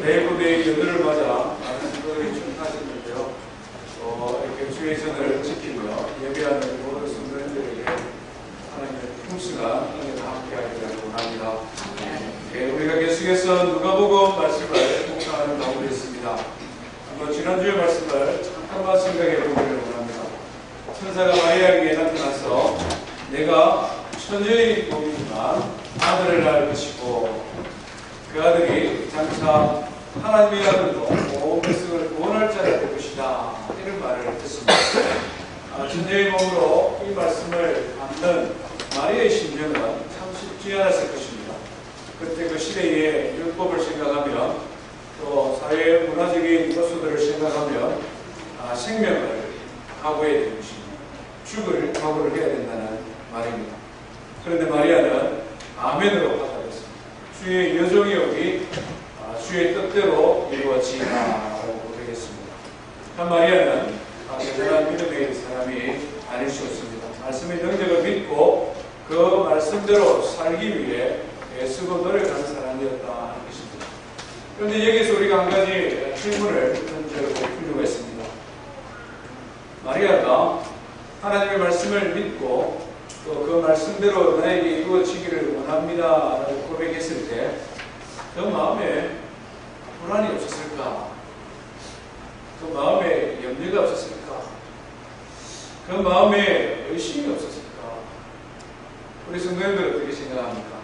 대구대의 연휴를 맞아 많은 성도들이 출석하셨는데요. 이렇게 주의 전을 지키며 예배하는 모든 성도님들에게 하나님의 풍성한 은혜가 함께하기를 원합니다. 우리가 계속해서 누가복음 말씀을 묵상하는 가운데 있습니다. 한번 지난주의 말씀을 잠깐만 생각해 보기를 원합니다. 천사가 마리아에게 나타나서 내가 처녀의 몸이지만 아들을 낳을 것이고 그 아들이 장차 하나님의 아들로 온 백성을 구원할 자가 될 것이다, 이런 말을 했습니다. 천녀의 몸으로 이 말씀을 받는 마리아의 심정은 참 쉽지 않았을 것입니다. 그때 그 시대의 율법을 생각하면 또 사회 문화적인 요소들을 생각하면 생명을 각오해야 되는 것입니다. 죽을 각오를 해야 된다는 말입니다. 그런데 마리아는 아멘으로 받아들였습니다. 주의 여종이 오기 주의 뜻대로 이루어지라고 고백했습니다. 한 마리아는 대단한 믿음의 사람이 아닐 수 없습니다. 말씀의 능력을 믿고 그 말씀대로 살기 위해 애쓰고 노력하는 사람이었다 하는 것입니다. 그런데 여기서 우리가 한 가지 질문을 던져볼 필요가 있습니다. 마리아가 하나님의 말씀을 믿고 또 그 말씀대로 나에게 이루어지기를 원합니다 라고 고백했을 때 그 마음에 불안이 없었을까? 그 마음에 염려가 없었을까? 그 마음에 의심이 없었을까? 우리 성도님들 어떻게 생각합니까?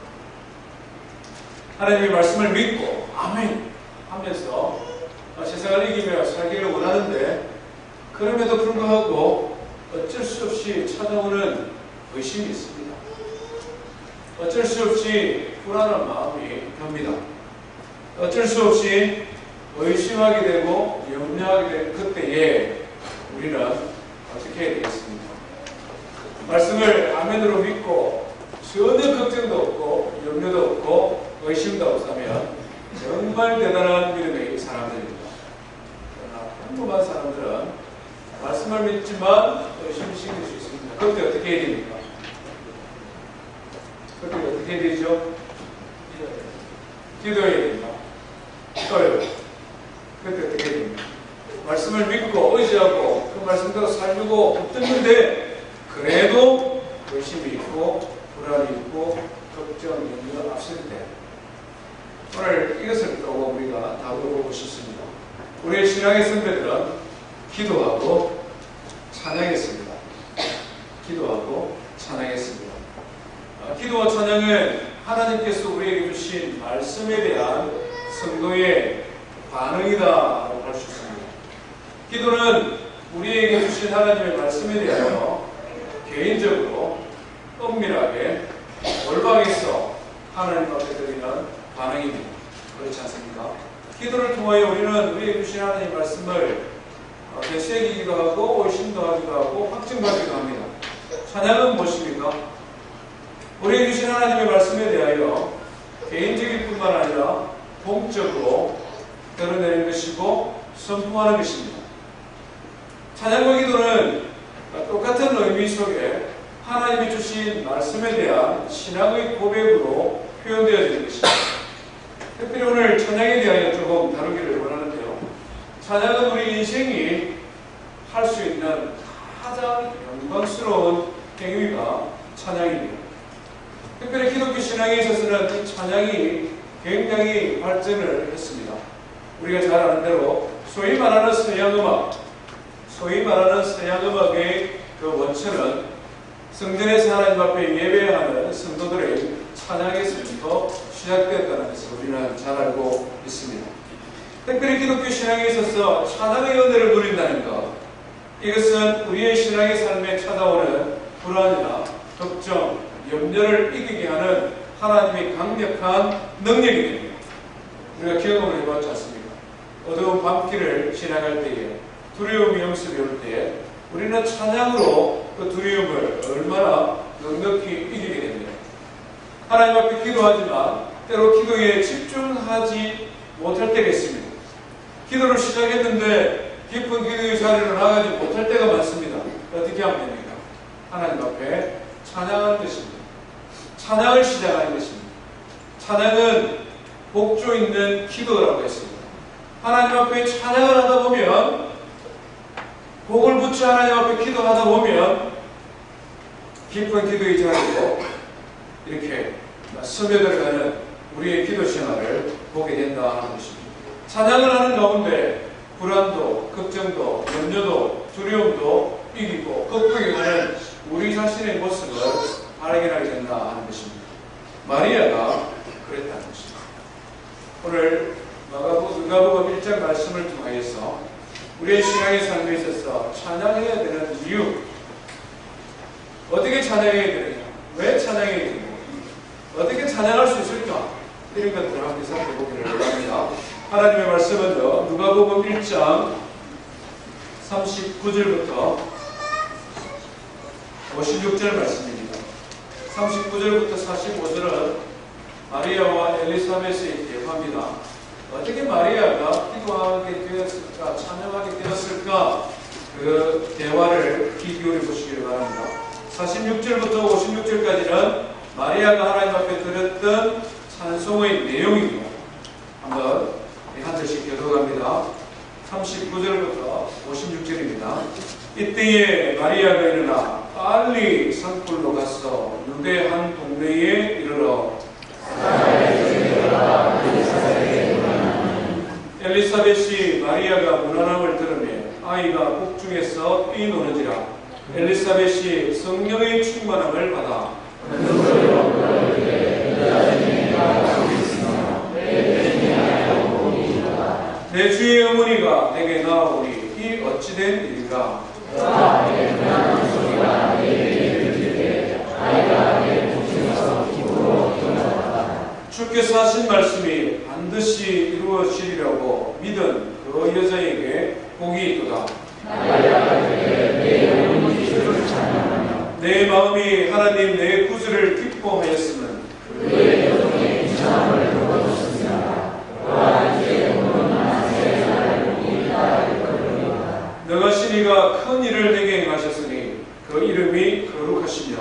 하나님의 말씀을 믿고 아멘 하면서 세상을 이기며 살기를 원하는데 그럼에도 불구하고 어쩔 수 없이 찾아오는 의심이 있습니다. 어쩔 수 없이 불안한 마음이 듭니다. 어쩔 수 없이 의심하게 되고 염려하게 되는 그때에 우리는 어떻게 해야 되겠습니까? 말씀을 아멘으로 믿고 전혀 걱정도 없고 염려도 없고 의심도 없다면 정말 대단한 믿음의 사람들입니다. 그러나 평범한 사람들은 말씀을 믿지만 의심이 생길 수 있습니다. 그때 어떻게 해야 됩니까? 그때 어떻게 해야 되죠? 기도해야 됩니다. 기도해요. 그때 어떻게 해야 됩니까? 말씀을 믿고 의지하고 그 말씀대로 살려고 붙들는데 그래도 의심이 있고 불안이 있고 걱정, 염려 앞설 때 오늘 이것을 또 우리가 다뤄보고 싶습니다. 우리의 신앙의 선배들은 기도하고 찬양했습니다. 기도하고 찬양했습니다. 기도와 찬양은 하나님께서 우리에게 주신 말씀에 대한 성도의 반응이다라고 할 수 있습니다. 기도는 우리에게 주신 하나님의 말씀에 대하여 개인적으로 은밀하게 올방에서 하나님 앞에 드리는 반응입니다. 그렇지 않습니까? 기도를 통하여 우리는 우리에게 주신 하나님의 말씀을 되새기기도 하고 의심도 하기도 하고 확증하기도 합니다. 찬양은 무엇입니까? 우리에게 주신 하나님의 말씀에 대하여 개인적일 뿐만 아니라 공적으로 드러내는 것이고 선포하는 것입니다. 찬양과 기도는 똑같은 의미 속에 하나님이 주신 말씀에 대한 신앙의 고백으로 표현되어지는 것입니다. 특별히 오늘 찬양에 대하여 조금 다루기를 원하는데요. 찬양은 우리 인생이 할 수 있는 가장 영광스러운 행위가 찬양입니다. 특별히 기독교 신앙에 있어서는 이 찬양이 굉장히 발전을 했습니다. 우리가 잘 아는 대로 소위 말하는 서양음악의 그 원천은 성전에서 하나님 앞에 예배하는 성도들의 찬양에서부터 시작되었다는 것을 우리는 잘 알고 있습니다. 특별히 기독교 신앙에 있어서 찬양의 은혜를 누린다는 것, 이것은 우리의 신앙의 삶에 찾아오는 불안이나 걱정, 염려를 이기게 하는 하나님의 강력한 능력이 됩니다. 우리가 경험을 해봤지 않습니까? 어두운 밤길을 지나갈 때에 두려움이 영습이 올 때에 우리는 찬양으로 그 두려움을 얼마나 넉넉히 이기게 됩니다. 하나님 앞에 기도하지만 때로 기도에 집중하지 못할 때가 있습니다. 기도를 시작했는데 깊은 기도의 자리로 나가지 못할 때가 많습니다. 어떻게 하면 됩니까? 하나님 앞에 찬양하는 것입니다. 찬양을 시작하는 것입니다. 찬양은 복조 있는 기도라고 했습니다. 하나님 앞에 찬양을 하다 보면, 곡을 붙여 하나님 앞에 기도하다 보면 깊은 기도의 자리로 이렇게 스며들어가는 우리의 기도 생활을 보게 된다 하는 것입니다. 찬양을 하는 가운데 불안도, 걱정도, 염려도, 두려움도 이기고 극복해가는 우리 자신의 모습을 발견하게 된다 하는 것입니다. 마리아가 그랬다는 것입니다. 오늘 누가복음 1장 말씀을 통하여서 우리의 신앙의 삶에 있어서 찬양해야 되는 이유, 어떻게 찬양해야 되느냐, 왜 찬양해야 되느냐, 어떻게 찬양할 수 있을까, 이런 것들을 함께 살펴보기를 원합니다. 하나님의 말씀은요, 누가복음 1장 39절부터 56절 말씀입니다. 39절부터 45절은 마리아와 엘리사벳의 대화입니다. 어떻게 마리아가 기도하게 되었을까, 찬양하게 되었을까, 그 대화를 귀 기울여 보시길 바랍니다. 46절부터 56절까지는 마리아가 하나님 앞에 드렸던 찬송의 내용이고, 한번 한 절씩 교독합니다. 39절부터 56절입니다. 이때에 마리아가 일어나 빨리 산불로 가서 유대 한 동네에 이르러 엘리사벳이 마리아가 무난함을 들으며 아이가 복중에서 뛰노는지라. 엘리사벳이 성령의 충만함을 받아 내 주의 어머니가 내게 나오니 이 어찌된 일인가. 주께서 하신 말씀이 반드시 이루어지리라고 믿은 그 여자에게 복이 있도다. 내 마음이 하나님 내 구주를 기뻐하였으면 너가 신이가 큰 일을 내게 행하셨으니 그 이름이 거룩하시며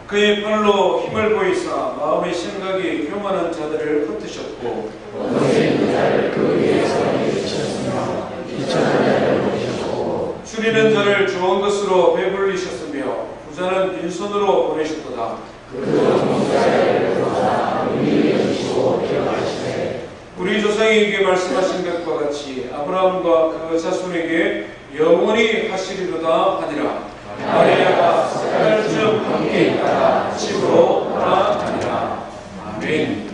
그의 팔로 힘을 보이사 마음의 생각이 교만한 자들을 흩으셨고 줄이는 자를 좋은 것으로 배불리셨으며 부자는 빈손으로 보내셨도다. 우리 조상에게 말씀하신 것과 같이 아브라함과 그 자손에게 영원히 하시리로다 하니라. 마리아가 석 달쯤 함께 있다가 집으로 돌아가니라. 아멘.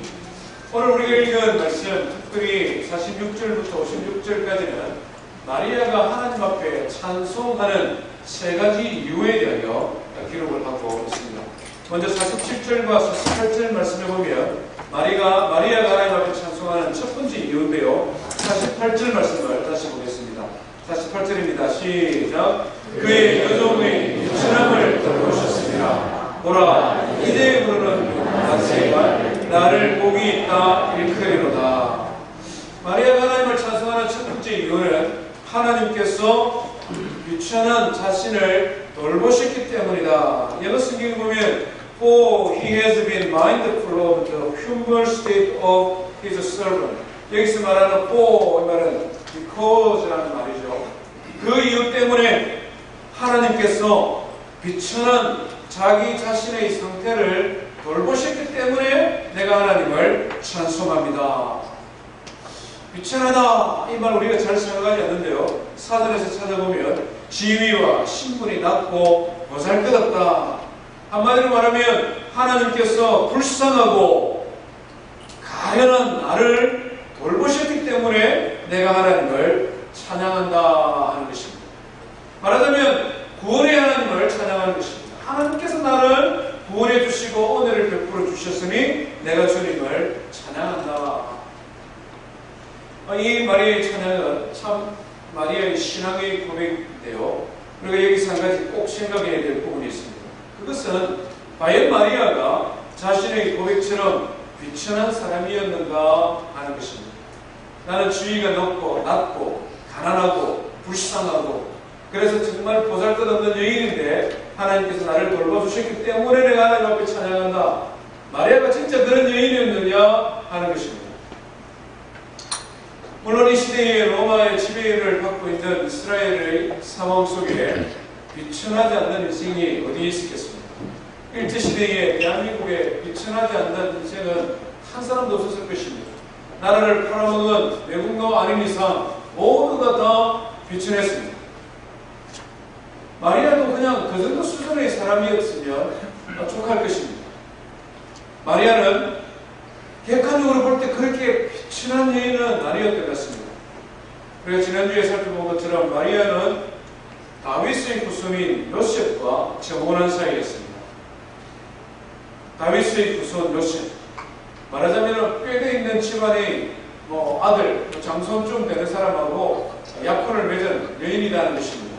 오늘 우리가 읽은 말씀, 특별히 46절부터 56절까지는 마리아가 하나님 앞에 찬송하는 세 가지 이유에 대하여 기록을 하고 있습니다. 먼저 47절과 48절 말씀에 보면 마리아가 하나님 앞에 찬송하는 첫 번째 이유인데요. 48절 말씀을 다시 보겠습니다. 48절입니다. 시작. 그의 여종의 유천함을 들어오셨습니다. 보라, 이제 부르는 나세가 나를 복이 있다 일컬이로다. 마리아가 하나님을 찬송하는 첫 번째 이유는 하나님께서 유천한 자신을 돌보셨기 때문이다. 영어 성경에 보면 For he has been mindful of the humble state of his servant. 여기서 말하는 for 이 말은 because라는 말이죠. 그 이유 때문에 하나님께서 비천한 자기 자신의 상태를 돌보셨기 때문에 내가 하나님을 찬송합니다. 비천하다 이 말 우리가 잘 생각하지 않는데요. 사전에서 찾아보면 지위와 신분이 낮고 보잘것없다. 한마디로 말하면 하나님께서 불쌍하고 가련한 나를 돌보셨기 때문에 내가 하나님을 찬양한다 하는 것입니다. 말하자면 구원의 하나님을 찬양하는 것입니다. 하나님께서 나를 구원해 주시고 은혜를 베풀어 주셨으니 내가 주님을 찬양한다. 이 마리아의 찬양은 참 마리아의 신앙의 고백인데요. 우리가 여기서 한 가지 꼭 생각해야 될 부분이 있습니다. 그것은 과연 마리아가 자신의 고백처럼 비천한 사람이었는가 하는 것입니다. 나는 지위가 낮고 가난하고 불쌍하고 그래서 정말 보잘것없는 여인인데 하나님께서 나를 돌봐주셨기 때문에 내가 하나님 앞에 찬양한다. 마리아가 진짜 그런 여인이었느냐 이 시대에 로마의 지배를 받고 있는 이스라엘의 상황 속에 비천하지 않는 인생이 어디에 있겠습니까? 일제시대에 대한민국에 비천하지 않는 인생은 한 사람도 없었을 것입니다. 나라를 팔아먹은 외국노 아닌 이상 모두가 다 비천했습니다. 마리아도 그냥 그 정도 수준의 사람이었으면 족할 것입니다. 마리아는 객관적으로 볼 때 그렇게 비천한 여인은 아니었던 것 같습니다. 우리가 지난주에 살펴본 것처럼 마리아는 다윗의 후손인 요셉과 정혼한 사이였습니다. 다윗의 후손 요셉, 말하자면 꾀돼 있는 집안의 아들, 장손쯤 되는 사람하고 약혼을 맺은 여인이라는 것입니다.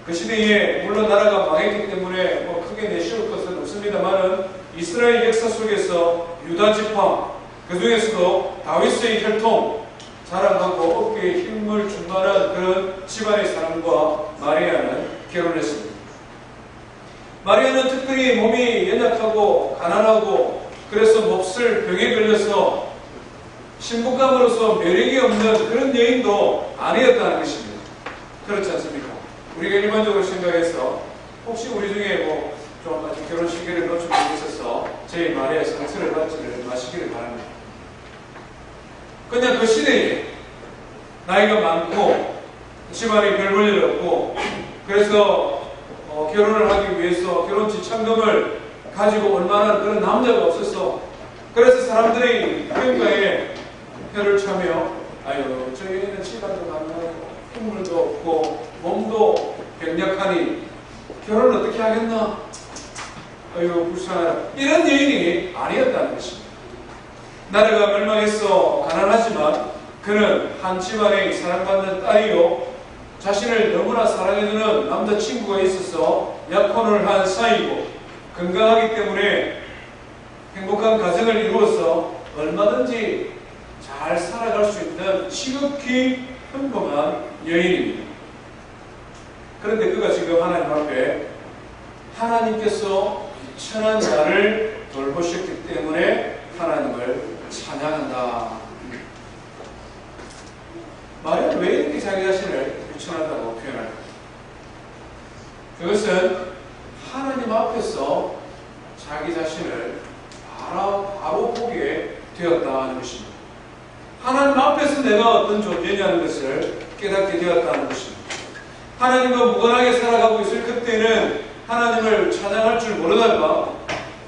그 시대에 물론 나라가 망했기 때문에 크게 내쉬울 것은 없습니다만은 이스라엘 역사 속에서 유다 지파, 그 중에서도 다윗의 혈통, 자랑하고 어깨에 힘을 충만한 그런 집안의 사람과 마리아는 결혼했습니다. 마리아는 특별히 몸이 연약하고 가난하고 그래서 몹쓸 병에 걸려서 신부감으로서 매력이 없는 그런 여인도 아니었다는 것입니다. 그렇지 않습니까? 우리가 일반적으로 생각해서 혹시 우리 중에 좀 아직 결혼 시기를 놓치고 있어서 제 말에 상처를 받지를 마시기를 바랍니다. 그냥 그 시대에 나이가 많고 집안에 별 볼 일 없고 그래서 결혼을 하기 위해서 결혼 지참금을 가지고 얼마나 그런 남자가 없어서 그래서 사람들이 평가에 혀를 차며 아유 저희는 집안도 가난하고 인물도 없고 몸도 병약하니 결혼을 어떻게 하겠나? 아유 불쌍하다. 이런 여인이 아니었다는 것입니다. 나라가 멸망해서 가난하지만 그는 한 집안의 사랑받는 딸이요 자신을 너무나 사랑해주는 남자친구가 있어서 약혼을 한 사이고 건강하기 때문에 행복한 가정을 이루어서 얼마든지 잘 살아갈 수 있는 지극히 평범한 여인입니다. 그런데 그가 지금 하나님 앞에 하나님께서 비천한 자를 돌보셨기 때문에 하나님을 찬양한다. 마리아는 왜 이렇게 자기 자신을 비천하다고 표현할까? 그것은 하나님 앞에서 자기 자신을 바로 보게 되었다는 것입니다. 하나님 앞에서 내가 어떤 존재냐는 것을 깨닫게 되었다는 것입니다. 하나님과 무관하게 살아가고 있을 그때는 하나님을 찬양할 줄 모르다가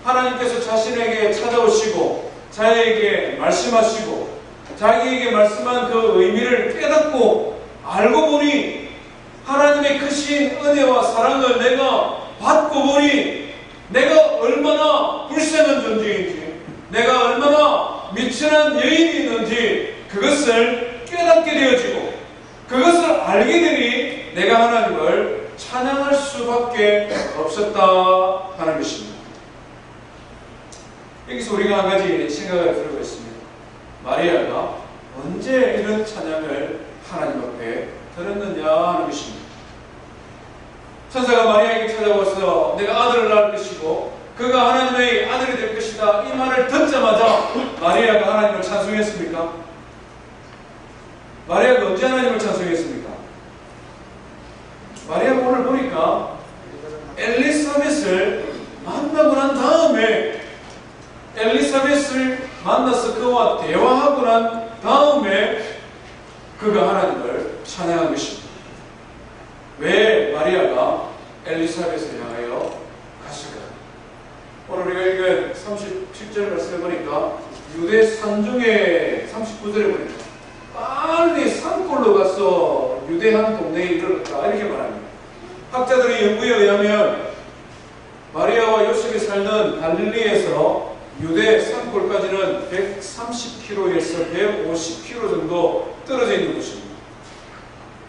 하나님께서 자신에게 찾아오시고 자기에게 말씀하시고 자기에게 말씀한 그 의미를 깨닫고 알고 보니 하나님의 크신 은혜와 사랑을 내가 받고 보니 내가 얼마나 불쌍한 존재인지 내가 얼마나 미천한 여인이 있는지 그것을 깨닫게 되어지고 그것을 알게 되니 내가 하나님을 찬양할 수밖에 없었다 하는 것입니다. 여기서 우리가 한 가지 생각을 들고 있습니다. 마리아가 언제 이런 찬양을 하나님 앞에 들었느냐 하는 것입니다. 천사가 마리아에게 찾아와서 내가 아들을 낳을 것이고 그가 하나님의 아들이 될 것이다 이 말을 듣자마자 마리아가 하나님을 찬송했습니까? 마리아가 언제 하나님을 찬송했습니까? 마리아가 오늘 보니까 엘리사벳을 만나고 난 다음에 엘리사벳을 만나서 그와 대화하고 난 다음에 그가 하나님을 찬양한 것입니다. 왜 마리아가 엘리사벳을 향하여 갔을까? 오늘 우리가 읽은 37절 말씀을 보니까 유대 산중에 39절에 보니까 빨리 산골로 가서 유대 한 동네에 이르렀다 이렇게 말합니다. 학자들의 연구에 의하면 마리아와 요셉이 살던 갈릴리에서 유대 산골까지는 130km에서 150km 정도 떨어져 있는 곳입니다.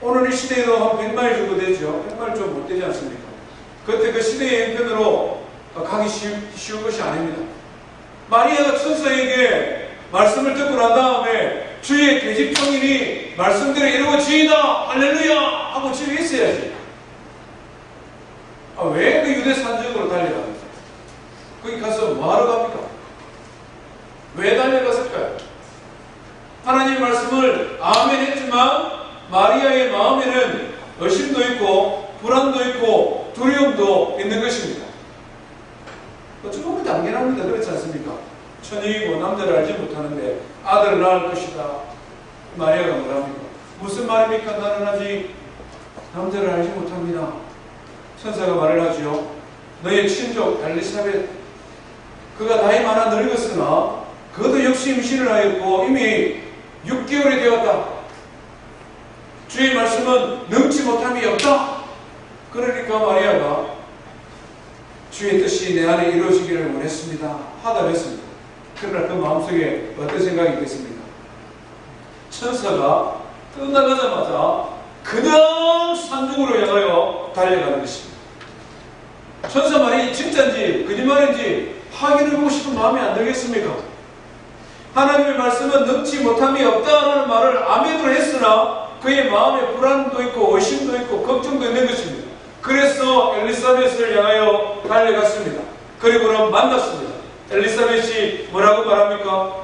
오늘 이 시대에도 한 100마일 정도 되죠. 100마일 좀 못 되지 않습니까? 그때 그 시대의 형편으로 가기 쉬운 것이 아닙니다. 마리아가 천사에게 말씀을 듣고 난 다음에 주의 계집종이니 말씀대로 이루어지이다 할렐루야 하고 집에 있어야지. 왜 그 유대 산중으로 달려갑니까? 거기 가서 뭐하러 갑니까? 왜 달려갔을까요? 하나님의 말씀을 아멘 했지만 마리아의 마음에는 의심도 있고 불안도 있고 두려움도 있는 것입니다. 어찌 보면 당연합니다. 그렇지 않습니까? 처녀이고 남자를 알지 못하는데 아들을 낳을 것이다. 마리아가 뭐랍니까? 무슨 말입니까? 나는 아직 남자를 알지 못합니다. 천사가 말을 하죠. 너의 친족 엘리사벳, 그가 나이 많아 늙었으나 그도 역시 임신을 하였고 이미 6개월이 되었다. 주의 말씀은 능치 못함이 없다. 그러니까 마리아가 주의 뜻이 내 안에 이루어지기를 원했습니다. 화답했습니다. 그러나 그 마음속에 어떤 생각이 있겠습니까? 천사가 떠나가자마자 그냥 산중으로 향하여 달려가는 것입니다. 천사 말이 진짜인지 거짓말인지 확인해보고 싶은 마음이 안 들겠습니까? 하나님의 말씀은 능치 못함이 없다라는 말을 아멘으로 했으나 그의 마음에 불안도 있고 의심도 있고 걱정도 있는 것입니다. 그래서 엘리사벳을 향하여 달려갔습니다. 그리고는 만났습니다. 엘리사벳이 뭐라고 말합니까?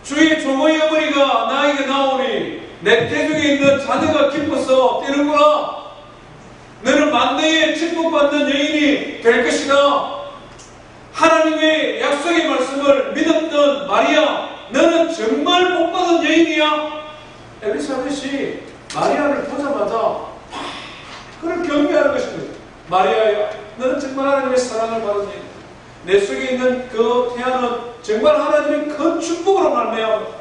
주의 종의 어머니가 나에게 나오니 내 태중에 있는 자녀가 기뻐서 뛰는구나. 너는 만대의 축복받는 여인이 될 것이다. 하나님의 약속의 말씀을 믿었던 마리아, 너는 정말 복받은 여인이야. 엘리사벳이 마리아를 보자마자 그를 경배하는 것입니다. 마리아야, 너는 정말 하나님의 사랑을 받은 여인. 내 속에 있는 그 태아는 정말 하나님의 큰 축복으로 말미암아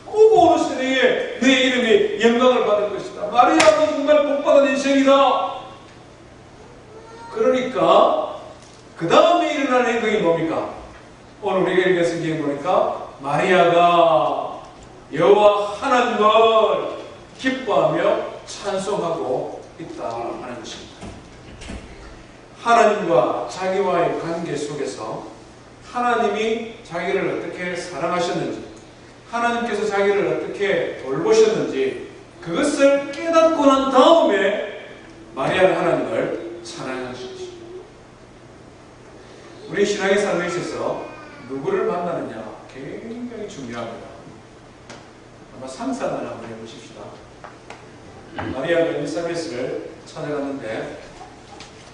오고 오는 세대에 내 이름이 영광을 받을 것이다. 마리아는 정말 복받은 인생이다. 그러니까 그 다음에 일어난 행동이 뭡니까? 오늘 우리가 읽은 성경에 보니까 마리아가 여호와 하나님을 기뻐하며 찬송하고 있다 하는 것입니다. 하나님과 자기와의 관계 속에서 하나님이 자기를 어떻게 사랑하셨는지, 하나님께서 자기를 어떻게 돌보셨는지 그것을 깨닫고 난 다음에 마리아는 하나님을 사랑하는 것입니다. 우리 신앙의 삶에 있어서 누구를 만나느냐 굉장히 중요합니다. 아마 상상을 한번 해보십시다. 마리아가 엘리사벳을 찾아갔는데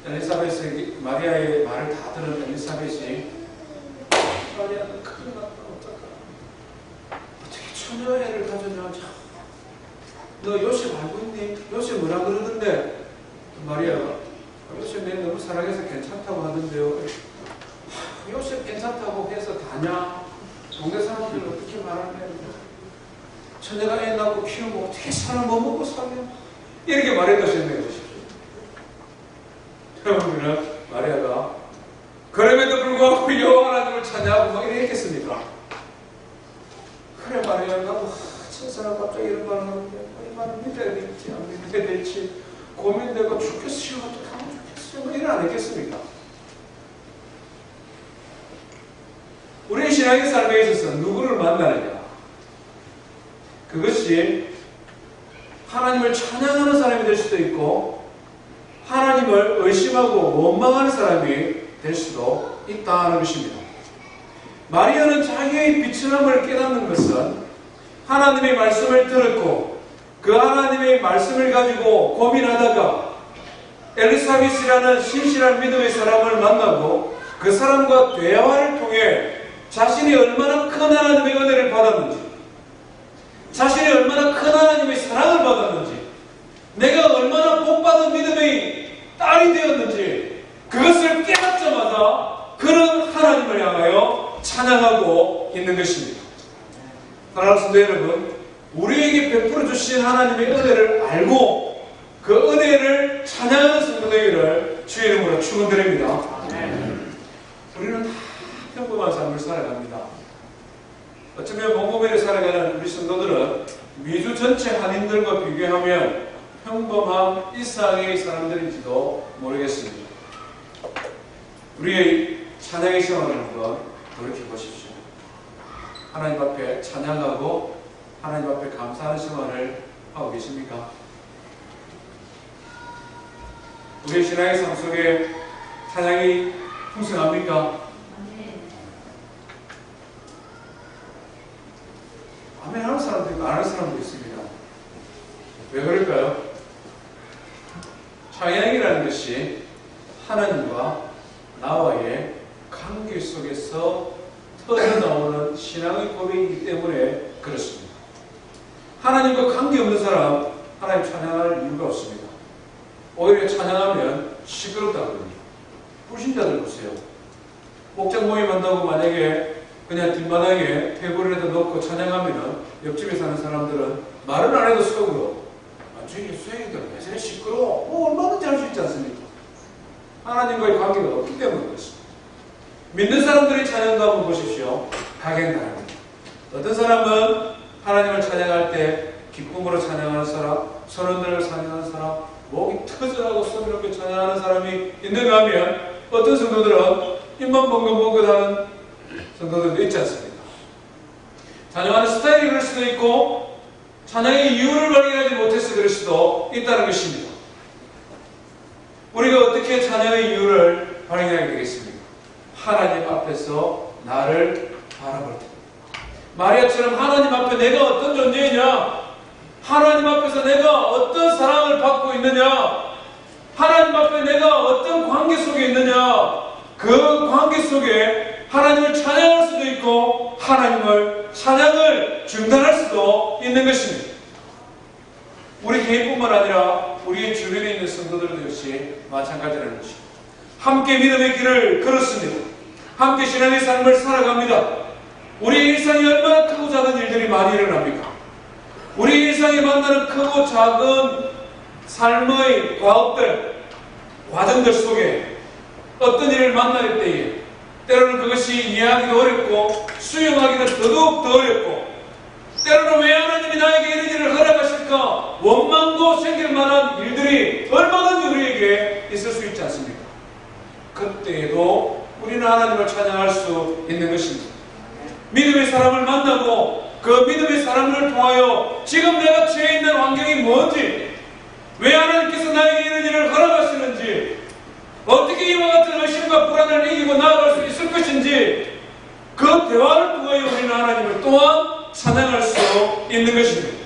엘리사벳이 마리아의 말을 다 들은 엘리사벳이 마리아는 큰일 났다. 어떻게 처녀애를 가졌냐. 너 요셉 알고 있니? 요셉 뭐라 그러던데? 마리아가 요셉 내 너무 사랑해서 괜찮다고 하던데요. 요셉 괜찮다고 해서 다냐? 동네 사람들 어떻게 말하냐? 처녀가 애 낳고 키우면 어떻게 사람 뭐 먹고 살냐? 이렇게 말했다 생각해 보십시오. 여러분들은 마리아가 그럼에도 불구하고 여호와 하나님을 찾냐고 막 이렇게 했겠습니까? 그래 마리아가 천사가 갑자기 이런 말을 하는데 이 말을 믿어야 될지 안 믿어야 될지 고민되고 죽겠어요. 어떻게 하면 좋겠어요? 뭐 이런 안 했겠습니까? 우리의 신앙의 삶에 있어서 누구를 만나느냐, 그것이 하나님을 찬양하는 사람이 될 수도 있고 하나님을 의심하고 원망하는 사람이 될 수도 있다는 것입니다. 마리아는 자기의 비천함을 깨닫는 것은 하나님의 말씀을 들었고 그 하나님의 말씀을 가지고 고민하다가 엘리사벳이라는 신실한 믿음의 사람을 만나고 그 사람과 대화를 통해 자신이 얼마나 큰 하나님의 은혜를 받았는지, 자신이 얼마나 큰 하나님의 사랑을 받았는지, 내가 얼마나 복받은 믿음의 딸이 되었는지 그것을 깨닫자마자 그런 하나님을 향하여 찬양하고 있는 것입니다. 사랑하는 성도 여러분, 우리에게 베풀어 주신 하나님의 은혜를 알고 그 은혜를 찬양하는 성도되기를 주의 이름으로 축원드립니다. 우리는 다 평범한 삶을 살아갑니다. 어쩌면 몽고메를 살아가는 우리 성도들은 미주 전체 한인들과 비교하면 평범한 이상의 사람들인지도 모르겠습니다. 우리의 찬양의 생활을 한번 돌이켜 보십시오. 하나님 앞에 찬양하고 하나님 앞에 감사하는 생활을 하고 계십니까? 우리의 신앙의 삶 속에 찬양이 풍성합니까? 찬양하는 사람도 있고 안 하는 사람도 있습니다. 왜 그럴까요? 찬양이라는 것이 하나님과 나와의 관계 속에서 터져나오는 신앙의 고백이기 때문에 그렇습니다. 하나님과 관계없는 사람, 하나님 찬양할 이유가 없습니다. 오히려 찬양하면 시끄럽다거든요. 불신자들 보세요. 목장 모임 한다고 만약에 그냥 뒷마당에 테이블에다 놓고 찬양하면 옆집에 사는 사람들은 말을 안 해도 속으로 저기 수행이들 왜 시끄러워? 얼마든지 할 수 있지 않습니까? 하나님과의 관계가 없기 때문에 그렇습니다. 믿는 사람들의 찬양도 한번 보십시오. 각양다릅니다. 어떤 사람은 하나님을 찬양할 때 기쁨으로 찬양하는 사람, 선원들을 찬양하는 사람, 목이 터져나고 소리 높게 찬양하는 사람이 있는가 하면 어떤 성도들은 입만 벙긋벙긋하는 성도들도 있지 않습니까? 찬양하는 스타일이 그럴 수도 있고 찬양의 이유를 발견하지 못해서 그럴 수도 있다는 것입니다. 우리가 어떻게 찬양의 이유를 발견하게 되겠습니까? 하나님 앞에서 나를 바라볼 때, 마리아처럼 하나님 앞에 내가 어떤 존재이냐, 하나님 앞에서 내가 어떤 사랑을 받고 있느냐, 하나님 앞에 내가 어떤 관계 속에 있느냐, 그 관계 속에 하나님을 찬양할 수도 있고 하나님을 찬양을 중단할 수도 있는 것입니다. 우리 개인뿐만 아니라 우리의 주변에 있는 성도들 역시 마찬가지라는 것입니다. 함께 믿음의 길을 걸었습니다. 함께 신앙의 삶을 살아갑니다. 우리 일상에 얼마나 크고 작은 일들이 많이 일어납니까? 우리 일상에 만나는 크고 작은 삶의 과업들, 과정들 속에 어떤 일을 만날 때에 때로는 그것이 이해하기도 어렵고 수용하기도 더더욱 더 어렵고 때로는 왜 하나님이 나에게 이런 일을 허락하실까 원망도 생길 만한 일들이 얼마든지 우리에게 있을 수 있지 않습니까? 그때에도 우리는 하나님을 찬양할 수 있는 것입니다. 믿음의 사람을 만나고 그 믿음의 사람을 통하여 지금 내가 처해 있는 환경이 뭔지, 왜 하나님께서 나에게 이런 일을 허락하시는지, 어떻게 이와 같은 의심과 불안을 이기고 나아갈 수 있을 것인지, 그 대화를 통하여 우리는 하나님을 또한 찬양할 수 있는 것입니다.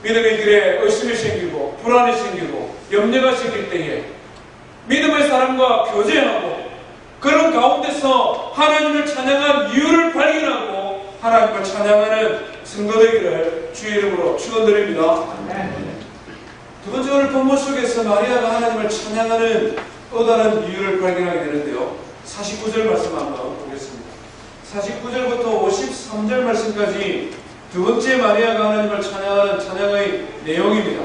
믿음의 길에 의심이 생기고 불안이 생기고 염려가 생길 때에 믿음의 사람과 교제하고 그런 가운데서 하나님을 찬양한 이유를 발견하고 하나님을 찬양하는 성도되기를 주의 이름으로 축원드립니다. 두 번째, 오늘 본문 속에서 마리아가 하나님을 찬양하는 또 다른 이유를 발견하게 되는데요. 49절 말씀 한번 보겠습니다. 49절부터 53절 말씀까지 두 번째 마리아가 하나님을 찬양하는 찬양의 내용입니다.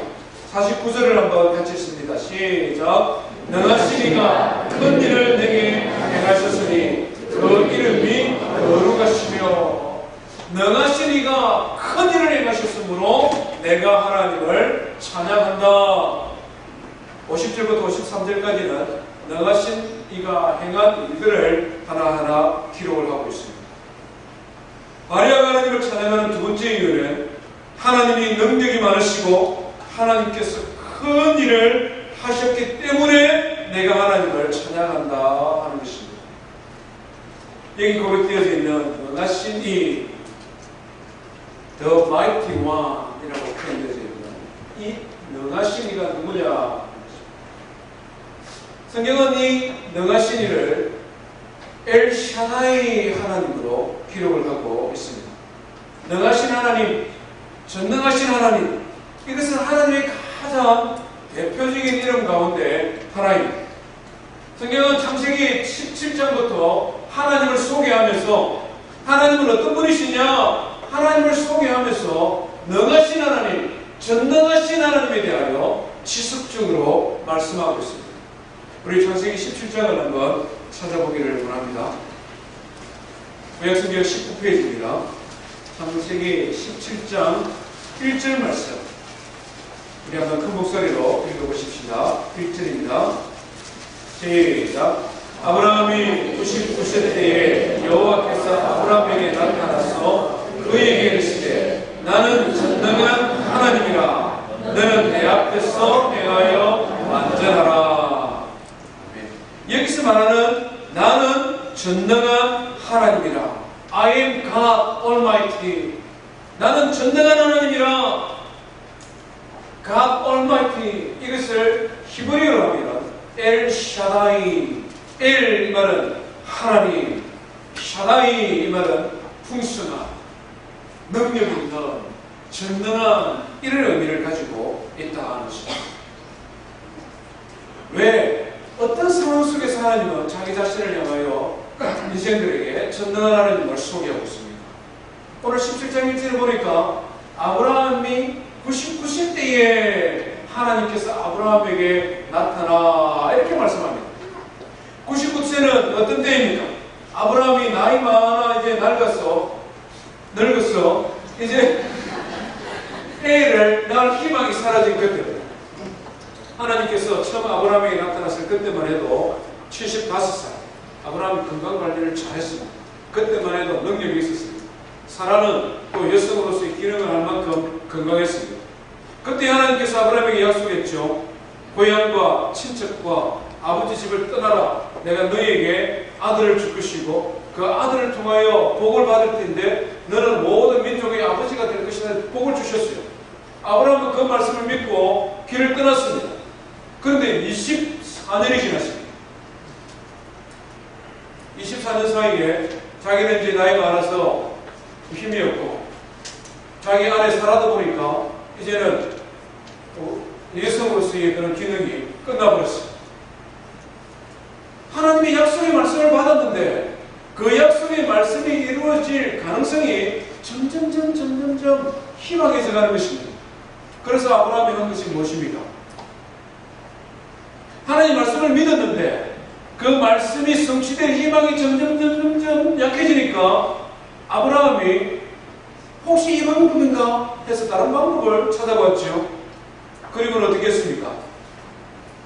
49절을 한번 같이 읽습니다. 시작. 능하시니가 큰 일을 내게 행하셨으니 그 이름이 거룩하시며, 능하시니가 큰 일을 행하셨으므로 내가 하나님을 찬양한다. 50절부터 53절까지는 능하신 이가 행한 일들을 하나하나 기록을 하고 있습니다. 마리아가 하나님을 찬양하는 두 번째 이유는 하나님이 능력이 많으시고 하나님께서 큰 일을 하셨기 때문에 내가 하나님을 찬양한다 하는 것입니다. 여기 고백되어져 있는 능하신 이 The Mighty One 이라고 표현되어져 있는 이 능하신 이가 누구냐? 성경은 이 능하신 이를 엘샤다이 하나님으로 기록을 하고 있습니다. 능하신 하나님, 전능하신 하나님, 이것은 하나님의 가장 대표적인 이름 가운데 하나입니다. 성경은 창세기 17장부터 하나님을 소개하면서 하나님은 어떤 분이시냐? 하나님을 소개하면서 능하신 하나님, 전능하신 하나님에 대하여 지속적으로 말씀하고 있습니다. 우리 창세기 17장을 한번 찾아보기를 원합니다. 구약성경 19페이지입니다. 창세기 17장 1절 말씀. 우리 한번 큰 목소리로 읽어보십시다. 1절입니다. 시작. 아브라함이 99세 때에 여호와께서 아브라함에게 나타나서 그에게 이르시되 나는 전능한 하나님이라 너는 내 앞에서 행하여 완전하라. 여기서 말하는 나는 전능한 하나님이라, I am God Almighty, 나는 전능한 하나님이라 God Almighty, 이것을 히브리어로 하면 엘 샤다이, 엘 이 말은 하나님, 샤다이 이 말은 풍성한, 능력 있는, 전능한 이런 의미를 가지고 있다 하는 것입니다. 왜? 어떤 상황 속에서 하나님은 자기 자신을 향하여 인생들에게 전능한 하나님을 소개하고 있습니다. 오늘 17장 1절을 보니까 아브라함이 99세때에 하나님께서 아브라함에게 나타나 이렇게 말씀합니다. 99세는 어떤 때입니까? 아브라함이 나이 많아 이제 늙었어 이제 애를 낳을 희망이 사라진 그때, 하나님께서 처음 아브라함에게 나타났을 그때만 해도 75살, 아브라함이 건강관리를 잘했습니다. 그때만 해도 능력이 있었습니다. 사라는 또 여성으로서의 기능을 할 만큼 건강했습니다. 그때 하나님께서 아브라함에게 약속했죠. 고향과 친척과 아버지 집을 떠나라. 내가 너희에게 아들을 줄 것이고 그 아들을 통하여 복을 받을 텐데 너는 모든 민족의 아버지가 될 것이다. 복을 주셨어요. 아브라함은 그 말씀을 믿고 길을 떠났습니다. 그런데 24년이 지났습니다. 24년 사이에 자기는 이제 나이가 많아서 힘이 없고 자기 안에 살아도 보니까 이제는 여성으로서의 그런 기능이 끝나버렸어요. 하나님의 약속의 말씀을 받았는데 그 약속의 말씀이 이루어질 가능성이 점점 희망해져 가는 것입니다. 그래서 아브라함이 한 것이 무엇입니까? 하나님 말씀을 믿었는데 그 말씀이 성취될 희망이 점점 약해지니까 아브라함이 혹시 이 방법인가 해서 다른 방법을 찾아봤죠. 그리고는 어떻게 했습니까?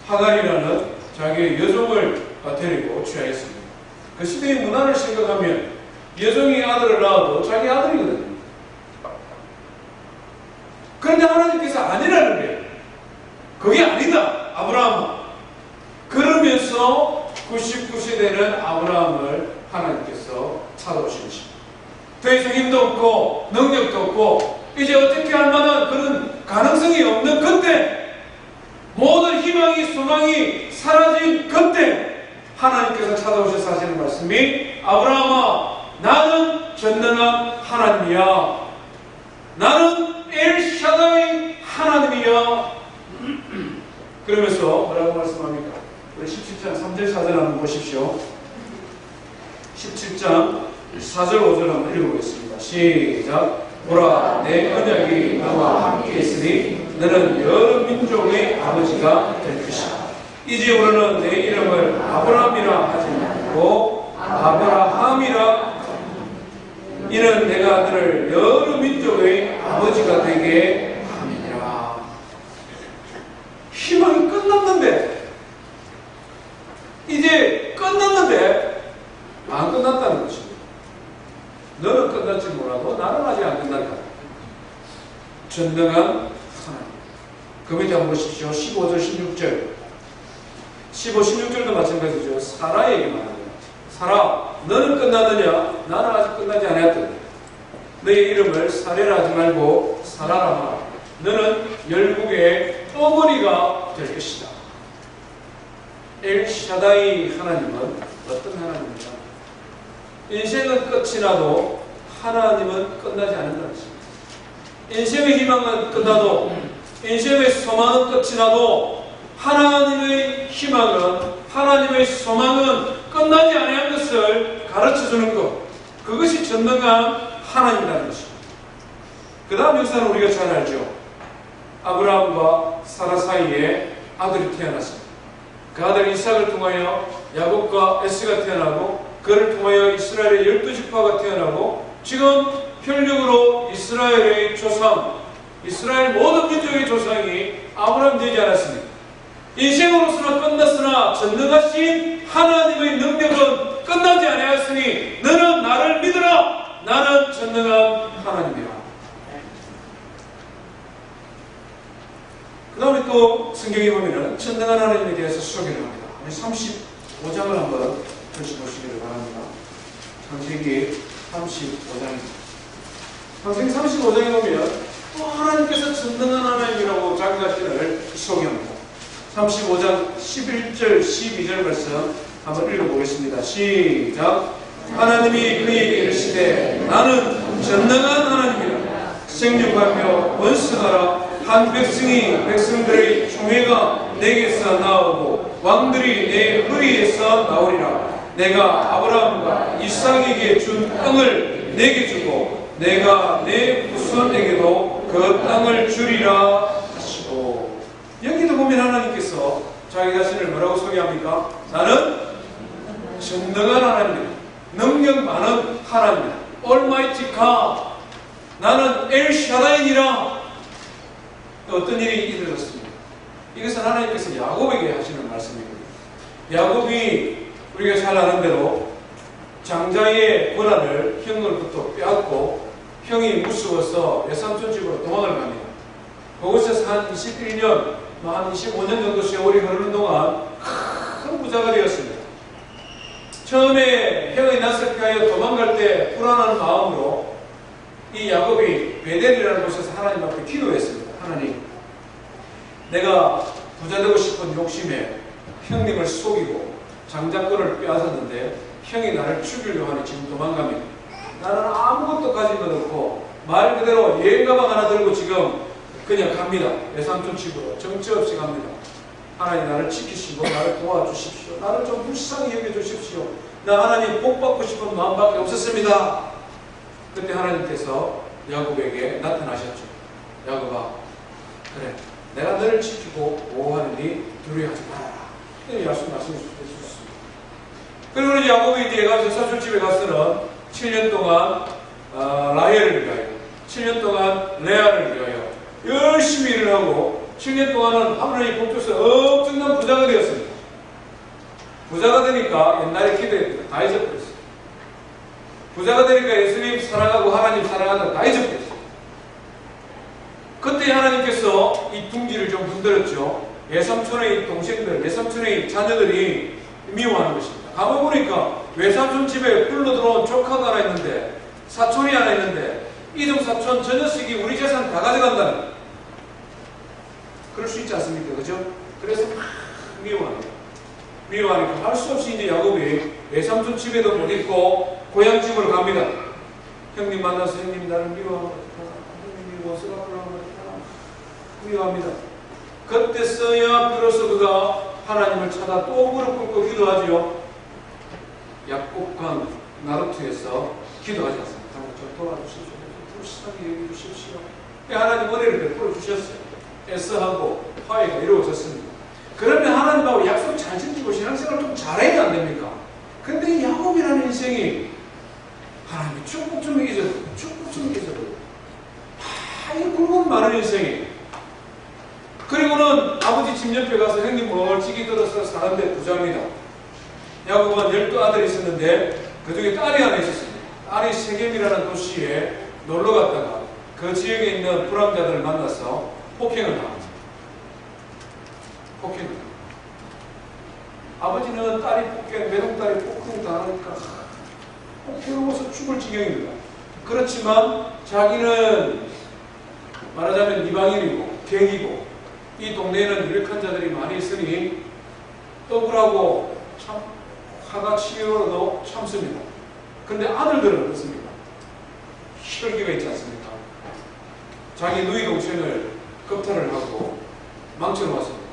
하갈이라는 자기의 여종을 데리고 취하였습니다. 그 시대의 문화를 생각하면 여종이 아들을 낳아도 자기 아들이거든요. 그런데 하나님께서 아니라는 거예요. 그게 아니다, 아브라함은. 그러면서 99세 되는 아브라함을 하나님께서 찾아오신 것입니다. 더 이상 힘도 없고 능력도 없고 이제 어떻게 할 만한 그런 가능성이 없는 그때, 모든 희망이 소망이 사라진 그때 하나님께서 찾아오셔서 하시는 말씀이 아브라함아, 나는 전능한 하나님이야. 나는 엘샤다이 하나님이야. 그러면서 뭐라고 말씀합니까? 우리 17장 3절 4절 한번 보십시오. 17장 4절 5절 한번 읽어보겠습니다. 시작. 보라, 내 언약이 너와 함께 있으니 너는 여러 민족의 아버지가 될 것이다. 이제 우리는 내 이름을 아브라함이라 하지 말고 아브라함이라, 이는 내가 너를 여러 민족의 아버지가 되게 함이니라. 희망이 끝났는데, 이제 끝났는데 안 끝났다는 것입니다. 너는 끝났지 몰라도 나는 아직 안 끝났다. 전능한 하나님. 그 밑에 한번 보십시오. 15절 16절 15, 16절도 마찬가지죠. 사라 얘기만 합니다. 사라, 너는 끝났느냐? 나는 아직 끝나지 않았다. 너의 이름을 사레라 하지 말고 사라라 하라. 너는 열국의 어머니가 될 것이다. 엘샤다이 하나님은 어떤 하나님입니까? 인생은 끝이 나도 하나님은 끝나지 않는다는 것입니다. 인생의 희망은 끝나도, 인생의 소망은 끝이 나도 하나님의 희망은, 하나님의 소망은 끝나지 않은 것을 가르쳐주는 것, 그것이 전능한 하나님이라는 것입니다. 그 다음 역사는 우리가 잘 알죠. 아브라함과 사라 사이에 아들이 태어났습니다. 그 아들 이삭을 통하여 야곱과 에스가 태어나고, 그를 통하여 이스라엘의 12지파가 태어나고, 지금 혈육으로 이스라엘의 조상, 이스라엘 모든 민족의 조상이 아브라함 되지 않았습니까? 인생으로서는 끝났으나 전능하신 하나님의 능력은 끝나지 아니하였으니 너는 나를 믿으라. 나는 전능한 하나님이라. 그 다음에 또 성경에 보면 전능한 하나님에 대해서 소개를 합니다. 35장을 한번 펼쳐보시기를 바랍니다. 창세기 35장입니다. 창세기 35장에 보면 또 하나님께서 전능한 하나님이라고 자기 자신을 소개합니다. 35장 11절 12절 말씀 한번 읽어보겠습니다. 시작. 하나님이 그에게 이르시되 나는 전능한 하나님이라. 생육하며 번성하라. 한 백성이 백성들의 총회가 내게서 나오고 왕들이 내 허리에서 나오리라. 내가 아브라함과 이삭에게 준 땅을 내게 주고 내가 내 후손에게도 그 땅을 주리라 하시고. 여기도 보면 하나님께서 자기 자신을 뭐라고 소개합니까? 나는 전능한 하나님이다. 능력 많은 하나님이다. Almighty God. 나는 엘샤다이니라. 어떤 일이 일어났습니다. 이것은 하나님께서 야곱에게 하시는 말씀이거든요. 야곱이 우리가 잘 아는 대로 장자의 권한을 형으로부터 빼앗고 형이 무서워서 외삼촌 집으로 도망을 갑니다. 그곳에서 한 21년, 한 25년 정도 세월이 흐르는 동안 큰 부자가 되었습니다. 처음에 형이 낯설게 하여 도망갈 때 불안한 마음으로 이 야곱이 베델이라는 곳에서 하나님 앞에 기도했습니다. 하나님, 내가 부자 되고 싶은 욕심에 형님을 속이고 장자권을 빼앗았는데 형이 나를 죽이려고 하니 지금 도망갑니다. 나는 아무것도 가진 것 없고 말 그대로 여행 가방 하나 들고 지금 그냥 갑니다. 외삼촌 집으로 정처 없이 갑니다. 하나님 나를 지키시고 나를 도와주십시오. 나를 좀 불쌍히 여겨주십시오. 나 하나님 복 받고 싶은 마음밖에 없었습니다. 그때 하나님께서 야곱에게 나타나셨죠. 야곱아, 그래, 내가 너를 지키고 보호하느니 두려워하지 말아라. 이렇게 말씀해 주셨습니다. 그리고 이제 야곱이 이제 가서 삼촌 집에 가서는 7년 동안 라헬을 위하여, 7년 동안 레아를 위하여 열심히 일을 하고 7년 동안은 하나님 복주에서 엄청난 부자가 되었습니다. 부자가 되니까 옛날에 기도했던 다 잊어버렸어요. 부자가 되니까 예수님 사랑하고 하나님 사랑하는 다 잊어버렸어요. 그때 하나님께서 이 둥지를 좀 흔들었죠. 외삼촌의 동생들, 외삼촌의 자녀들이 미워하는 것입니다. 가만보니까 외삼촌 집에 굴러 들어온 조카가 하나 있는데, 사촌이 하나 있는데, 이등사촌 저 녀석이 우리 재산 다 가져간다는, 그럴 수 있지 않습니까? 그죠? 그래서 막 미워합니다. 미워하니까 할 수 없이 이제 야곱이 외삼촌 집에도 못 있고 고향집으로 갑니다. 형님 만나서 형님 나를 미워하고 형님이 무엇을 하고 미워합니다. 그때서야 비로소 그가 하나님을 찾아 또 무릎 꿇고 기도하지요. 약곡강 나루트에서 기도하지 않습니다. 저 도와주십시오. 불쌍히 여겨주십시오. 하나님 은혜를 베풀어 주셨어요. 애써하고 화해가 이루어졌습니다. 그러면 하나님하고 약속 잘 지키고 신앙생활 좀 잘해야 안 됩니까? 근데 야곱이라는 인생이 하나님이 축복 좀 잊어버리고 축복 좀 잊어버리고 이 굵은 많은 인생이. 그리고는 아버지 집 옆에 가서 형님 멀찍이 들어서 사는데 부자입니다. 야곱은 12아들이 있었는데 그 중에 딸이 하나 있었습니다. 딸이 세겜이라는 도시에 놀러 갔다가 그 지역에 있는 불황자들을 만나서 폭행을 당합니다. 폭행을. 아버지는 딸이 외동딸이 폭행을 당하니까 폭행으로서 죽을 지경입니다. 그렇지만 자기는 말하자면 이방인이고 객이고 이 동네에는 유력한 자들이 많이 있으니 억울하고 참 화가 치밀어도 참습니다. 근데 아들들은 어떻습니까? 혈기가 있지 않습니까? 자기 누이 동생을 겁탈을 하고 망쳐놓았습니다.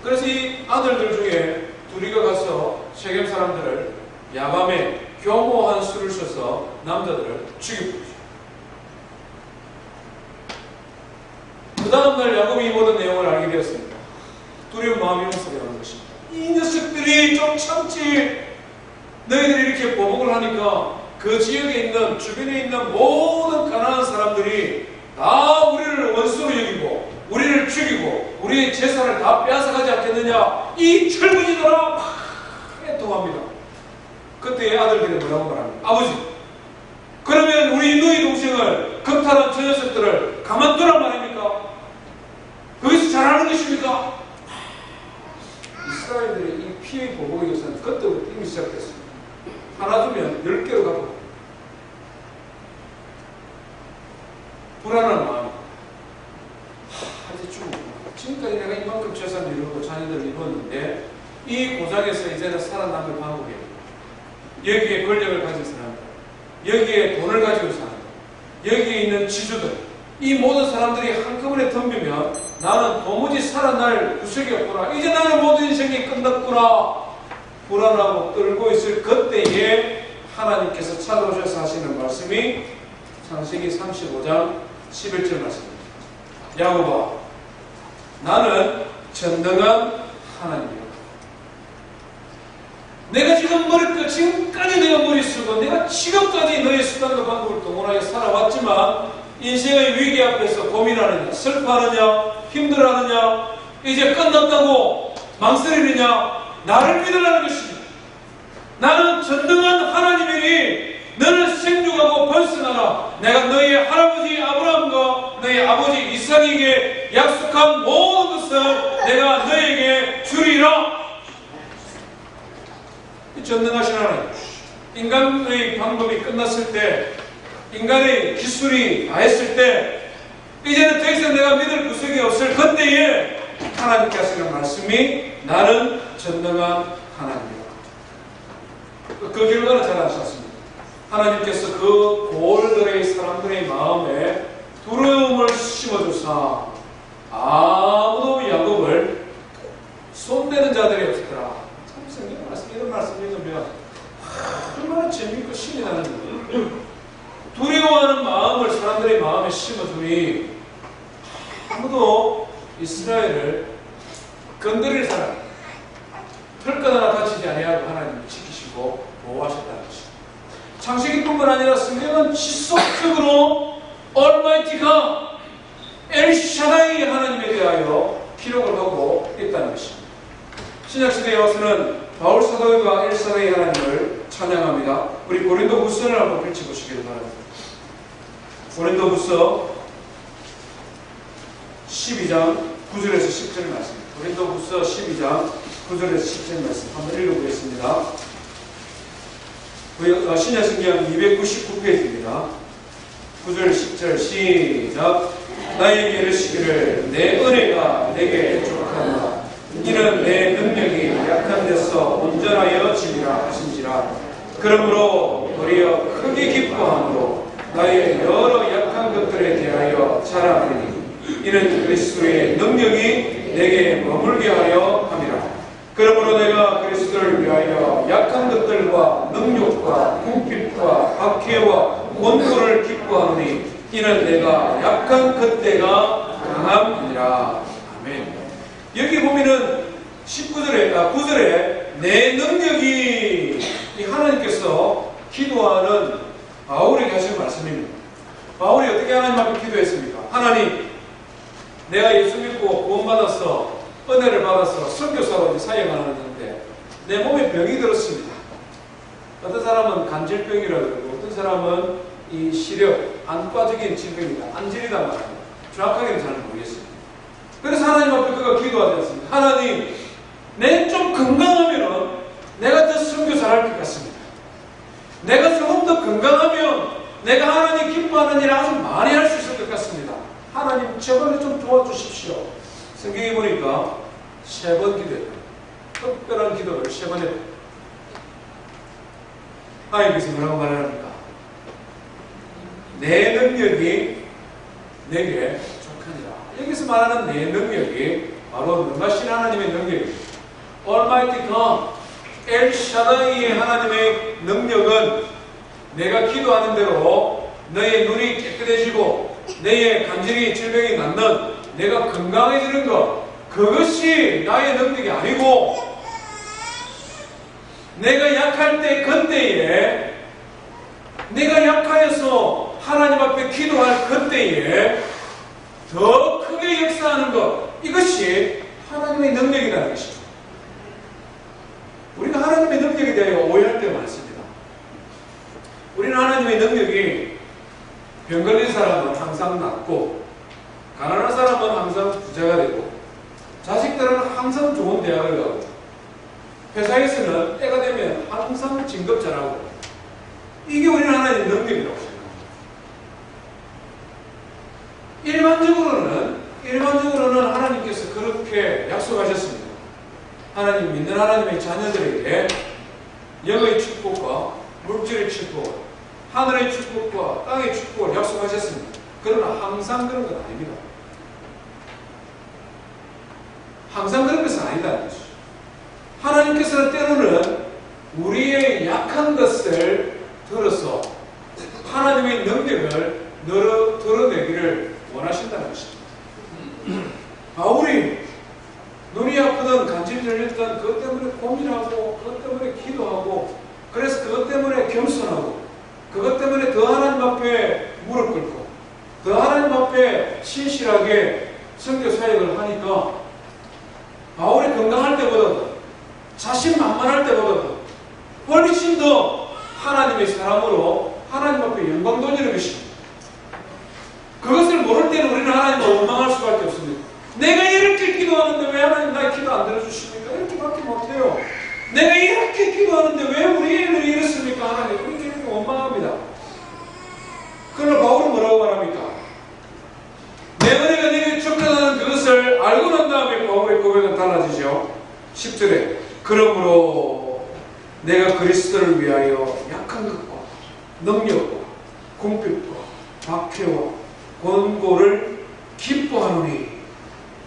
그래서 이 아들들 중에 둘이가 가서 세겜 사람들을 야밤에 교모한 수를 써서 남자들을 죽여버리죠. 그 다음날 야곱이 이 모든 내용을 알게 되었습니다. 두려운 마음이 용서되는 것입니다. 이 녀석들이 좀 참지. 너희들이 이렇게 보복을 하니까 그 지역에 있는 주변에 있는 모든 가난한 사람들이 다 우리를 원수로 여기고 우리를 죽이고 우리의 재산을 다 빼앗아가지 않겠느냐. 이 철부지들아 막 애통합니다. 그때 아들들이 뭐라고 말합니다. 아버지, 그러면 우리 누이 동생을 겁탈한 저 녀석들을 가만두란 말입니까? 거기서 잘하는 것입니까? 이스라엘들의 이 피해 보복의 역사는 그때부터 이미 시작됐습니다. 하나 주면 10개로 가고 불안한 마음. 이제 지금까지 내가 이만큼 재산을 이루고 자녀들을 이루었는데 이 고장에서 이제는 살아남을 방법이 여기에 권력을 가진 사람들, 여기에 돈을 가지고 사는 여기에 있는 지주들, 이 모든 사람들이 한꺼번에 덤비면 나는 도무지 살아날 구석이 없구나. 이제 나는 모든 인생이 끝났구나. 불안하고 떨고 있을 그때에 하나님께서 찾아오셔서 하시는 말씀이 창세기 35장 11절 말씀입니다. 야곱아, 나는 전능한 하나님이야. 내가 지금까지 내가 머리 쓰고 내가 지금까지 너의 수단과 방법을 동원하여 살아왔지만 인생의 위기 앞에서 고민하느냐, 슬퍼하느냐, 힘들어하느냐, 이제 끝났다고 망설이느냐, 나를 믿으라는 것입니다. 나는 전능한 하나님이니 너는 생육하고 번성하라. 내가 너의 할아버지 아브라함과 너의 아버지 이삭에게 약속한 모든 것을 내가 너에게 주리라. 전능하신 하나님, 인간의 방법이 끝났을 때, 인간의 기술이 다했을 때, 이제는 더 이상 내가 믿을 구석이 없을 그때에 하나님께 하시는 말씀이 나는 전능한 하나님이다. 그 결과는 잘 아셨습니다. 하나님께서 그 고을들의 사람들의 마음에 두려움을 심어주사 아무도 야곱을 손대는 자들이 없더라. 성경 말씀, 이런 말씀 읽으면 얼마나 재미있고 신이 나는 거예요. 두려워하는 마음을 사람들의 마음에 심어주니 아무도 이스라엘을 건드릴 사람, 털끝 하나 다치지 아니하고 하나님이 지키시고 보호하셨다는 것입니다. 창세기뿐만 아니라 성경은 지속적으로 얼마이티가 엘샤다이 하나님에 대하여 기록을 하고 있다는 것입니다. 신약시대에 와서는 바울 사도가 엘사다이 하나님을 찬양합니다. 우리 고린도후서를 한번 펼쳐보시기를 바랍니다. 고린도후서 12장 9절에서 10절 말씀. 고린도후서 12장 9절에서 10절 말씀 한번 읽어보겠습니다. 신약성경 299페이지입니다. 9절 10절 시작. 나에게 이르시기를 내 은혜가 내게 족하노라. 이는 내 능력이 약한 데서 온전하여 지니라 하신지라. 그러므로 도리어 크게 기뻐함으로 나의 여러 약한 것들에 대하여 자랑하니 이는 그리스도의 능력이 내게 머물게 하려 함이라. 그러므로 내가 그리스도를 위하여 약한 것들과 능욕과 궁핍과 박해와 원고를 기뻐하노니 이는 내가 약한 그때가 강함이니라. 아멘. 여기 보면은 9절에 내 능력이, 이 하나님께서 기도하는 바울에게 하신 말씀입니다. 바울이 어떻게 하나님 앞에 기도했습니까? 하나님, 내가 예수 믿고 구원받아서 은혜를 받아서 선교사로 사역하는데 내 몸에 병이 들었습니다. 어떤 사람은 간질병이라고 그러고 어떤 사람은 이 시력, 안과적인 질병이다, 안질이다 말합니다. 정확하게는 잘 모르겠습니다. 그래서 하나님 앞에 그가 기도하지 않습니다. 하나님, 내 좀 건강하면 내가 더 선교사를 할 것 같습니다. 내가 조금 더 건강하면 내가 하나님 기뻐하는 일을 아주 많이 할 수 있을 것 같습니다. 하나님, 제발 좀 도와주십시오. 성경에 보니까 3번 기도했다. 특별한 기도를 3번 했다. 하나님께서 뭐라고 말합니까? 내 능력이 내게 족하니라. 여기서 말하는 내 능력이 바로 능하신 하나님의 능력입니다. Almighty God, 엘샤다이의 하나님의 능력은 내가 기도하는 대로 너의 눈이 깨끗해지고 너의 간질이 질병이 낫는 내가 건강해지는 것, 그것이 나의 능력이 아니고 내가 약할 때 그때에, 내가 약하여서 하나님 앞에 기도할 그때에 더 크게 역사하는 것, 이것이 하나님의 능력이라는 것입니다. 우리가 하나님의 능력에 대하여 오해할 때가 많습니다. 우리는 하나님의 능력이 병 걸린 사람은 항상 낫고 가난한 사람은 항상 부자가 되고 자식들은 항상 좋은 대학을 가고 회사에서는 때가 되면 항상 진급 잘하고, 이게 우리는 하나님의 능력이라고 생각합니다. 하나님 믿는 하나님의 자녀들에게 영의 축복과 물질의 축복, 하늘의 축복과 땅의 축복을 약속하셨습니다. 그러나 항상 그런 건 아닙니다. 항상 그런 것은 아니다는 것이죠. 하나님께서는 때로는 우리의 약한 것을 들어서 하나님의 능력을 드러내기를 원하신다는 것입니다. 바울이 눈이 아프던 간질이 들렸던 그것 때문에 고민하고 그것 때문에 기도하고 그래서 그것 때문에 겸손하고 그것 때문에 더 하나님 앞에 무릎 꿇고 더 하나님 앞에 신실하게 선교 사역을 하니까 바울이 건강할 때보다도 자신만만할 때보다도 훨씬 더 하나님의 사람으로 하나님 앞에 영광 돌리는 것입니다. 그것을 모를 때는 우리는 하나님을 원망할 수밖에 없습니다. 내가 이렇게 기도하는데 왜 하나님 나의 기도 안 들어주십니까? 이렇게밖에 못해요. 내가 이렇게 기도하는데 왜 우리 애들이 이렇습니까? 하나님 우리 이렇게 원망합니다. 그러나 바울은 뭐라고 말합니까? 내 은혜가 네게 족하다는 그것을 알고 난 다음에 바울의 고백은 달라지죠. 10절에 그러므로 내가 그리스도를 위하여 약한 것과 능력과 궁핍과 박해와 권고를 기뻐하노니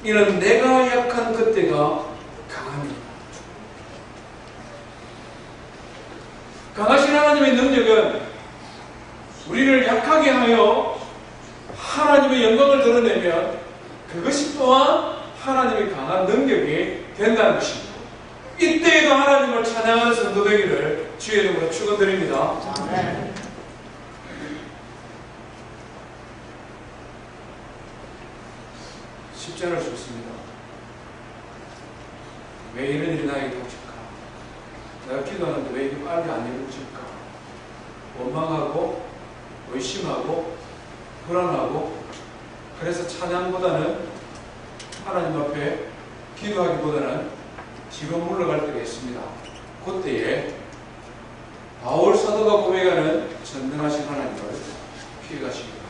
이는 내가 약한 그때가 강함이다. 강하신 하나님의 능력은 우리를 약하게 하여 하나님의 영광을 드러내면 그것이 또한 하나님의 강한 능력이 된다는 것입니다. 이때에도 하나님을 찬양하는 성도 되기를 주의 이름으로 축원드립니다. 10절을 줬습니다. 왜 이런 일이 나에게 닥칠까? 내가 기도하는데 왜 이게 빨리 안 이루어질까? 원망하고 의심하고 불안하고 그래서 찬양보다는 하나님 앞에 기도하기보다는 뒤로 물러갈 때가 있습니다. 그때에 바울 사도가 고백하는 전능하신 하나님을 피해가십니다.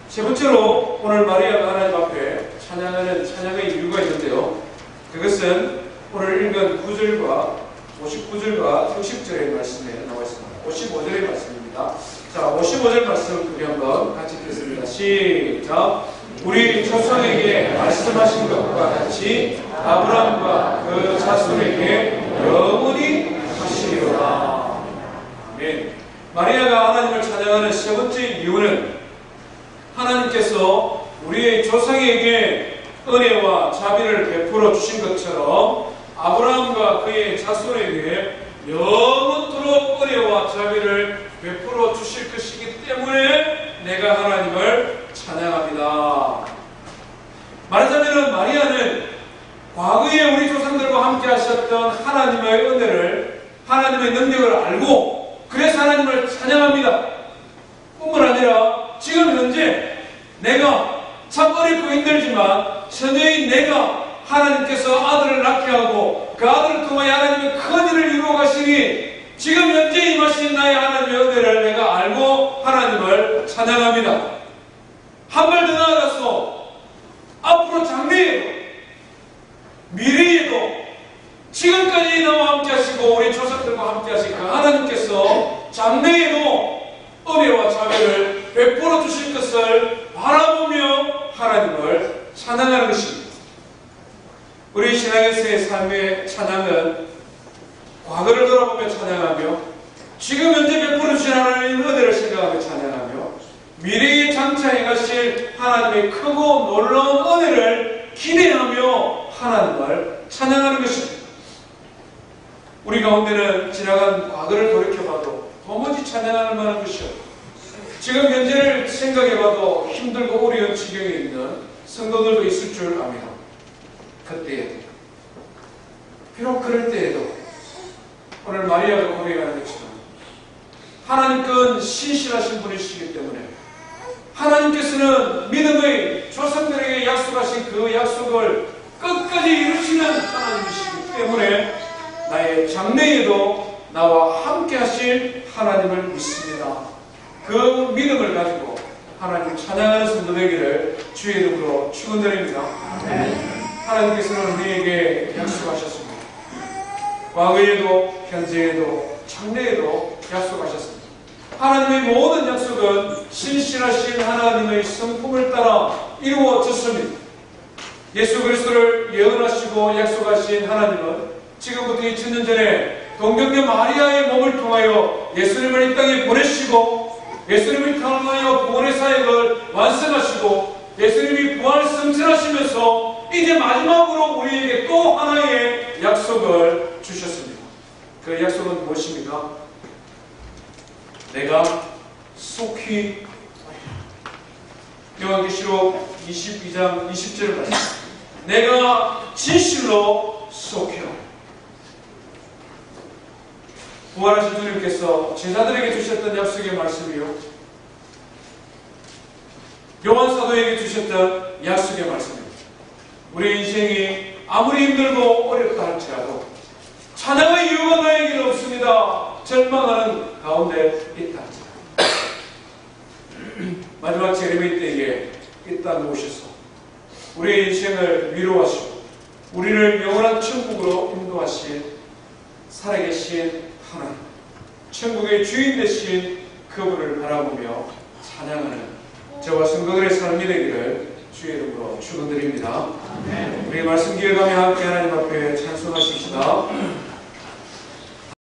세 번째로 오늘 마리아가 하나님 앞에 찬양하는 찬양의 이유가 있는데요. 그것은 오늘 읽은 9절과 59절과 60절의 말씀에 나와 있습니다. 55절의 말씀입니다. 자, 55절 말씀 우리 한번 같이 읽겠습니다. 시작! 우리 조상에게 말씀하신 것과 같이 아브라함과 그 자손에게 영원히 하시리로다. 아멘. 마리아가 하나님을 찬양하는 세 번째 이유는 하나님께서 우리의 조상에게 은혜와 자비를 베풀어 주신 것처럼 아브라함과 그의 자손에게 영원토록 은혜와 자비를 베풀어 주실 것이기 때문에 내가 하나님을 찬양합니다. 말하자면 마리아는 과거에 우리 조상들과 함께 하셨던 하나님의 은혜를 하나님의 능력을 알고 그래서 하나님을 찬양합니다. 뿐만 아니라 지금 현재 내가 참 어렵고 힘들지만 처녀인 내가 하나님께서 아들을 낳게 하고 그 아들을 통하여 하나님의 큰 일을 이루어 가시니 지금 현재 임하신 나의 하나님의 은혜를 내가 알고 하나님을 찬양합니다. 한 발 더 나아가서 앞으로 장래에도 미래에도 지금까지 나와 함께 하시고 우리 조상들과 함께 하신 그 하나님께서 장래에도 은혜와 자비를 베풀어 주실 것을 바라보며 하나님을 찬양하는 것입니다. 우리 신앙에서의 삶의 찬양은 과거를 돌아보며 찬양하며 지금 현재 베풀어 주신 하나님의 은혜를 생각하며 찬양하며 미래에 장차 행하실 하나님의 크고 놀라운 은혜를 기대하며 하나님을 찬양하는 것입니다. 우리 가운데는 지나간 과거를 돌이켜봐도 도무지 찬양할 만한 것이 없고 지금 현재를 생각해봐도 힘들고 어려운 지경에 있는 성도들도 있을 줄 압니다. 그때에도 비록 그럴 때에도 오늘 마리아가 고백하는 것처럼 하나님께는 신실하신 분이시기 때문에 하나님께서는 믿음의 조상들에게 약속하신 그 약속을 끝까지 이루시는 하나님이시기 때문에 나의 장래에도 나와 함께 하실 하나님을 믿습니다. 그 믿음을 가지고 하나님 찬양하는 성도 되기를 주의 이름으로 축원드립니다. 하나님께서는 우리에게 약속하셨습니다. 과거에도 현재에도 장래에도 약속하셨습니다. 하나님의 모든 약속은 신실하신 하나님의 성품을 따라 이루어졌습니다. 예수 그리스도를 예언하시고 약속하신 하나님은 지금부터 2000년 전에 동정녀 마리아의 몸을 통하여 예수님을 이 땅에 보내시고 예수님을 통하여 구원의 사역을 완성하시고 예수님이 부활 승천하시면서 이제 마지막으로 우리에게 또 하나의 약속을 주셨습니다. 그 약속은 무엇입니까? 내가 속히 요한계시록 22장 20절을 말씀. 내가 진실로 속히 부활하신 주님께서 제자들에게 주셨던 약속의 말씀이요, 요한 사도에게 주셨던 약속의 말씀입니다. 우리 인생이 아무리 힘들고 어렵다 할지라도 찬양의 이유가 너에게는 없습니다. 절망하는 가운데 있다 할지라도 마지막 재림의 때에 이 땅에 오셔서 우리의 인생을 위로하시고 우리를 영원한 천국으로 인도하신 살아계신 하나님, 천국의 주인 되신 그분을 바라보며 찬양하는 저와 성도들의 삶이 되기를 주의 이름으로 축원드립니다. 우리 말씀 기억하며 함께 하나님 앞에 찬송하십시다.